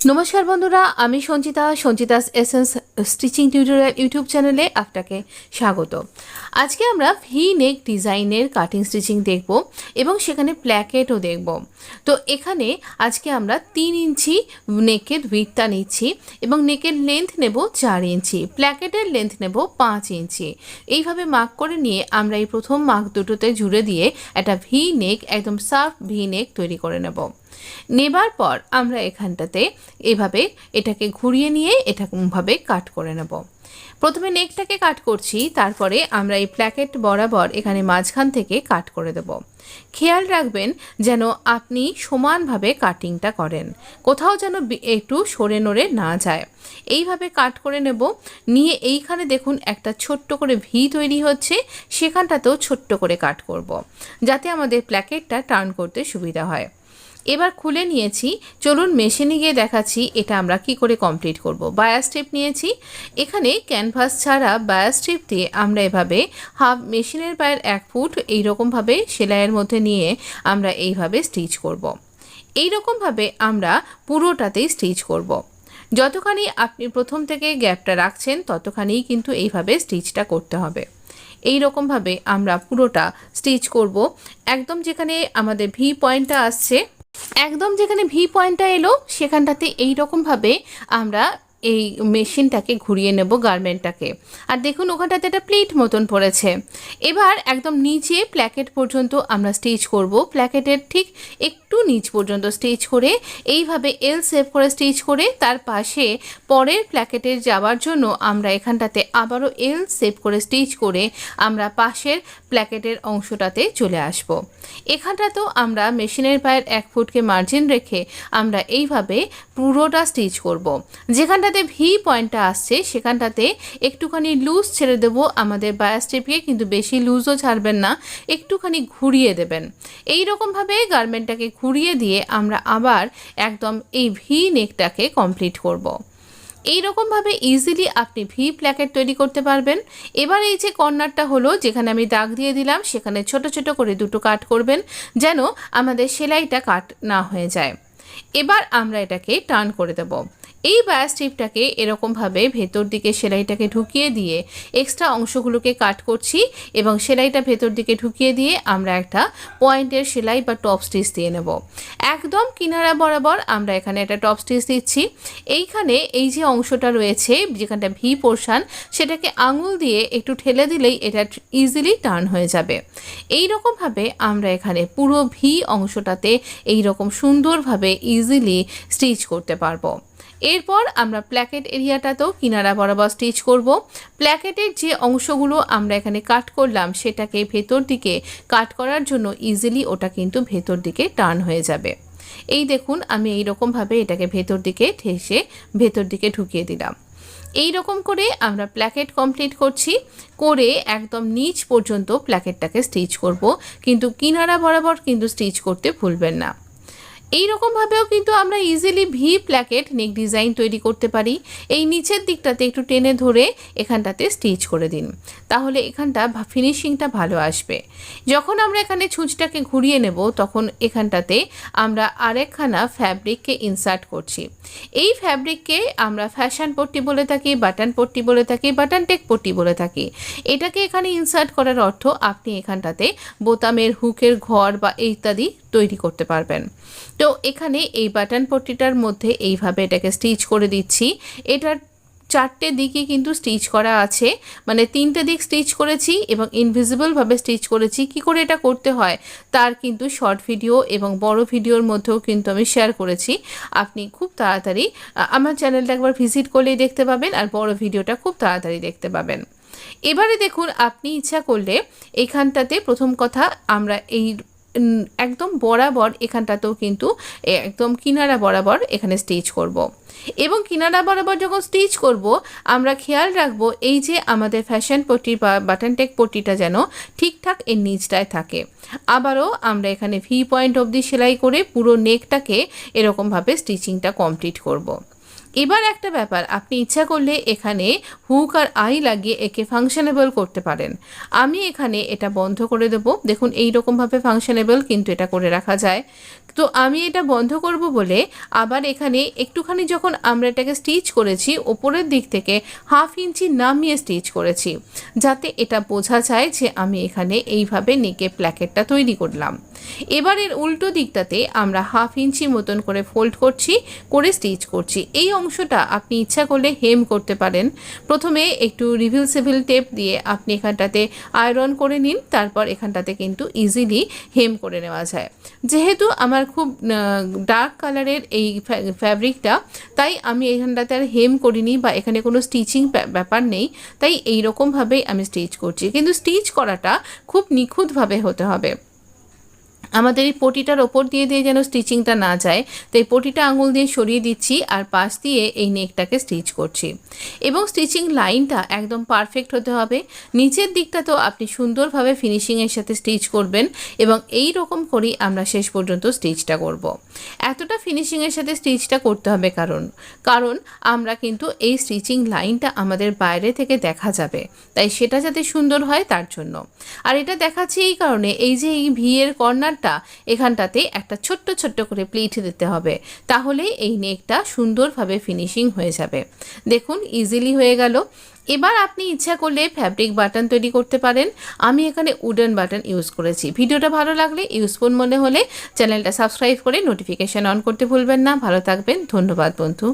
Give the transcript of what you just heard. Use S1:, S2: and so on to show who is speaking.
S1: নমস্কার বন্ধুরা, আমি Sanchita's essence stitching tutorial YouTube চ্যানেলে আপনাকে স্বাগত। আজকে আমরা ভি নেক ডিজাইনের কাটিং স্টিচিং দেখব এবং সেখানে প্ল্যাকেটও দেখব। তো এখানে আজকে আমরা 3 ইঞ্চি নেকের উইডথটা নিচ্ছি এবং নেকের লেন্থ নেব 4 ইঞ্চি, প্ল্যাকেটের লেন্থ নেব 5 ইঞ্চি। এইভাবে মার্ক করে নিয়ে আমরা এই প্রথম মার্ক দুটোতে জুড়ে দিয়ে একটা ভি নেক, একদম সাফ ভি নেক তৈরি করে নেব। নেবার পর আমরা এখানটাতে এভাবে এটাকে ঘুরিয়ে নিয়ে এটাভাবে কাট করে নেব। প্রথমে নেকটাকে কাট করছি, তারপরে আমরা এই প্ল্যাকেট বরাবর এখানে মাঝখান থেকে কাট করে দেব। খেয়াল রাখবেন যেন আপনি সমানভাবে কাটিংটা করেন, কোথাও যেন একটু সরে নড়ে না যায়। এইভাবে কাট করে নেব। নিয়ে এইখানে দেখুন একটা ছোট্ট করে ভি তৈরি হচ্ছে, সেখানটাতেও ছোট্ট করে কাট করব, যাতে আমাদের প্ল্যাকেটটা টার্ন করতে সুবিধা হয়। এবার খুলে নিয়েছি, চলুন মেশিনে গিয়ে দেখাচ্ছি এটা আমরা কি করে কমপ্লিট করব। বায়ার স্ট্রিপ নিয়েছি, এখানে ক্যানভাস ছাড়া বায়ার স্ট্রিপ দিয়ে আমরা এভাবে হাফ মেশিনের পায়ের 1 ফুট এইরকমভাবে সেলাইয়ের মধ্যে নিয়ে আমরা এইভাবে স্টিচ করব। এইরকমভাবে আমরা পুরোটাতেই স্টিচ করব। যতখানি আপনি প্রথম থেকে গ্যাপটা রাখছেন ততখানিই কিন্তু এইভাবে স্টিচটা করতে হবে। এই রকমভাবে আমরা পুরোটা স্টিচ করব। একদম যেখানে আমাদের ভি পয়েন্টটা আসছে, একদম যেখানে ভি পয়েন্টটা এলো সেখানটাতে এই রকমভাবে আমরা এই মেশিনটাকে ঘুরিয়ে নেব, গার্মেন্টটাকে। আর দেখুন ওখানটাতে একটা প্লিট মতন পড়েছে। এবার একদম নিচে প্ল্যাকেট পর্যন্ত আমরা স্টিচ করব। প্ল্যাকেটের ঠিক একটু নিচ পর্যন্ত স্টিচ করে এইভাবে এল শেপ করে স্টিচ করে তার পাশে পরের প্ল্যাকেটের যাওয়ার জন্য আমরা এখানটাতে আবারও এল শেপ করে স্টিচ করে আমরা পাশের প্ল্যাকেটের অংশটাতে চলে আসব। এখানটাতেও আমরা মেশিনের পায়ের 1 ফুটকে মার্জিন রেখে আমরা এইভাবে পুরোটা স্টিচ করব। যেখানটাতে ভি পয়েন্টটা আসছে সেখানটাতে একটুখানি লুজ ছেড়ে দেব আমাদের বায়ার স্ট্রিপকে, কিন্তু বেশি লুজও ছাড়বেন না, একটুখানি ঘুরিয়ে দেবেন। এই রকমভাবে গার্মেন্টটাকে ঘুরিয়ে দিয়ে আমরা আবার একদম এই ভি নেকটাকে কমপ্লিট করব। এই রকমভাবে ইজিলি আপনি ভি প্ল্যাকেট তৈরি করতে পারবেন। এবার এই যে কর্নারটা হলো, যেখানে আমি দাগ দিয়ে দিলাম সেখানে ছোট ছোট করে দুটো কাট করবেন, যেন আমাদের সেলাইটা কাট না হয়ে যায়। এবার আমরা এটাকে টার্ন করে দেব। এই বায়ার স্ট্রিপটাকে এরকমভাবে ভেতর দিকে সেলাইটাকে ঢুকিয়ে দিয়ে এক্সট্রা অংশগুলোকে কাট করছি এবং সেলাইটা ভেতর দিকে ঢুকিয়ে দিয়ে আমরা একটা পয়েন্টের সেলাই বা টপ স্টিচ দিয়ে নেব। একদম কিনারা বরাবর আমরা এখানে একটা টপ স্টিচ দিচ্ছি। এইখানে এই যে অংশটা রয়েছে যেখানটা ভি পোর্শন, সেটাকে আঙুল দিয়ে একটু ঠেলে দিলেই এটা ইজিলি টার্ন হয়ে যাবে। এই রকমভাবে আমরা এখানে পুরো ভি অংশটাতে এই রকম সুন্দরভাবে ইজিলি স্টিচ করতে পারবো। এরপর আমরা প্ল্যাকেট এরিয়াটাতেও কিনারা বরাবর স্টিচ করব। প্ল্যাকেটের যে অংশগুলো আমরা এখানে কাট করলাম সেটাকে ভেতর দিকে কাট করার জন্য ইজিলি ওটা কিন্তু ভেতর দিকে টার্ন হয়ে যাবে। এই দেখুন আমি এই রকমভাবে এটাকে ভেতর দিকে ঠেসে ভেতর দিকে ঢুকিয়ে দিলাম। এই রকম করে আমরা প্ল্যাকেট কমপ্লিট করছি, করে একদম নিচ পর্যন্ত প্ল্যাকেটটাকে স্টিচ করব, কিন্তু কিনারা বরাবর কিন্তু স্টিচ করতে ভুলবেন না। এই রকমভাবেও কিন্তু আমরা ইজিলি ভি প্ল্যাকেট নেক ডিজাইন তৈরি করতে পারি। এই নিচের দিকটাতে একটু টেনে ধরে এখানটাতে স্টিচ করে দিন, তাহলে এখানটা ফিনিশিংটা ভালো আসবে। যখন আমরা এখানে ছুঁচটাকে ঘুরিয়ে নেব তখন এখানটাতে আমরা আরেকখানা ফ্যাব্রিককে ইনসার্ট করছি। এই ফ্যাব্রিককে আমরা ফ্যাশন পট্টি বলে থাকি, বাটন পট্টি বলে থাকি, বাটন টেক পট্টি বলে থাকি। এটাকে এখানে ইনসার্ট করার অর্থ আপনি এখানটাতে বোতামের হুকের ঘর বা ইত্যাদি তৈরি করতে পারবেন। তো এখানে এই বাটন পট্টিটার মধ্যে এইভাবে এটাকে স্টিচ করে দিচ্ছি। এটার 4টে দিকই কিন্তু স্টিচ করা আছে, মানে 3টে দিক স্টিচ করেছি এবং ইনভিজিবলভাবে স্টিচ করেছি। কি করে এটা করতে হয় তার কিন্তু শর্ট ভিডিও এবং বড় ভিডিওর মধ্যেও কিন্তু আমি শেয়ার করেছি। আপনি খুব তাড়াতাড়ি আমার চ্যানেলটা একবার ভিজিট করলেই দেখতে পাবেন, আর বড় ভিডিওটা খুব তাড়াতাড়ি দেখতে পাবেন। এবারে দেখুন আপনি ইচ্ছা করলে এখানটাতে প্রথম কথা আমরা এই একদম বরাবর এখানটাতেও কিন্তু একদম কিনারা বরাবর এখানে স্টিচ করব। এবং কিনারা বরাবর যখন স্টিচ করব আমরা খেয়াল রাখবো এই যে আমাদের ফ্যাশন পট্টি বা বাটন টেক পট্টিটা যেন ঠিকঠাক এর নিচটায় থাকে। আবারও আমরা এখানে ভি পয়েন্ট অবধি সেলাই করে পুরো নেকটাকে এরকমভাবে স্টিচিংটা কমপ্লিট করব। এবার একটা ব্যাপার, আপনি ইচ্ছা করলে এখানে হুক আর আই লাগিয়ে একে ফাংশনেবল করতে পারেন। আমি এখানে এটা বন্ধ করে দেবো। দেখুন এই রকমভাবে ফাংশনেবল কিন্তু এটা করে রাখা যায়। তো আমি এটা বন্ধ করব বলে আবার এখানে একটুখানি যখন আমরা এটাকে স্টিচ করেছি ওপরের দিক থেকে 1/2 ইঞ্চি নামিয়ে স্টিচ করেছি, যাতে এটা বোঝা যায় যে আমি এখানে এইভাবে নেকে প্ল্যাকেটটা তৈরি করলাম। এবার এর উল্টো দিকটাতে আমরা 1/2 ইঞ্চি মতন করে ফোল্ড করছি, করে স্টিচ করছি। এই অংশটা আপনি ইচ্ছা করলে হেম করতে পারেন। প্রথমে একটু রিভিলসেবল টেপ দিয়ে আপনি এখানটাতে আয়রন করে নিন, তারপর এখানটাতে কিন্তু ইজিলি হেম করে নেওয়া যায়। যেহেতু আমার খুব ডার্ক কালারের এই ফ্যাব্রিকটা, তাই আমি এখানটাতে আর হেম করিনি বা এখানে কোনো স্টিচিং ব্যাপার নেই, তাই এই রকমভাবেই আমি স্টিচ করছি। কিন্তু স্টিচ করাটা খুব নিখুঁতভাবে হতে হবে। আমাদের এই পটিটার ওপর দিয়ে যেন স্টিচিংটা না যায়, তাই পটিটা আঙুল দিয়ে সরিয়ে দিচ্ছি আর পাশ দিয়ে এই নেকটাকে স্টিচ করছি। এবং স্টিচিং লাইনটা একদম পারফেক্ট হতে হবে। নিচের দিকটা তো আপনি সুন্দরভাবে ফিনিশিংয়ের সাথে স্টিচ করবেন এবং এই রকম করেই আমরা শেষ পর্যন্ত স্টিচটা করব। এতটা ফিনিশিংয়ের সাথে স্টিচটা করতে হবে কারণ আমরা কিন্তু এই স্টিচিং লাইনটা আমাদের বাইরে থেকে দেখা যাবে, তাই সেটা যাতে সুন্দর হয় তার জন্য। আর এটা দেখাচ্ছি এই কারণে, এই যে এই ভি এর কর্নার এখানটাতে একটা ছোট্ট ছোট্ট করে প্লিট দিতে হবে, তাহলে এই নেকটা সুন্দরভাবে ফিনিশিং হয়ে যাবে। দেখুন ইজিলি হয়ে গেল। এবার আপনি ইচ্ছা করলে ফ্যাব্রিক বাটন তৈরি করতে পারেন। আমি এখানে উডেন বাটন ইউজ করেছি। ভিডিওটা ভালো লাগলে, ইউজফুল মনে হলে চ্যানেলটা সাবস্ক্রাইব করে নোটিফিকেশন অন করতে ভুলবেন না। ভালো থাকবেন, ধন্যবাদ বন্ধু।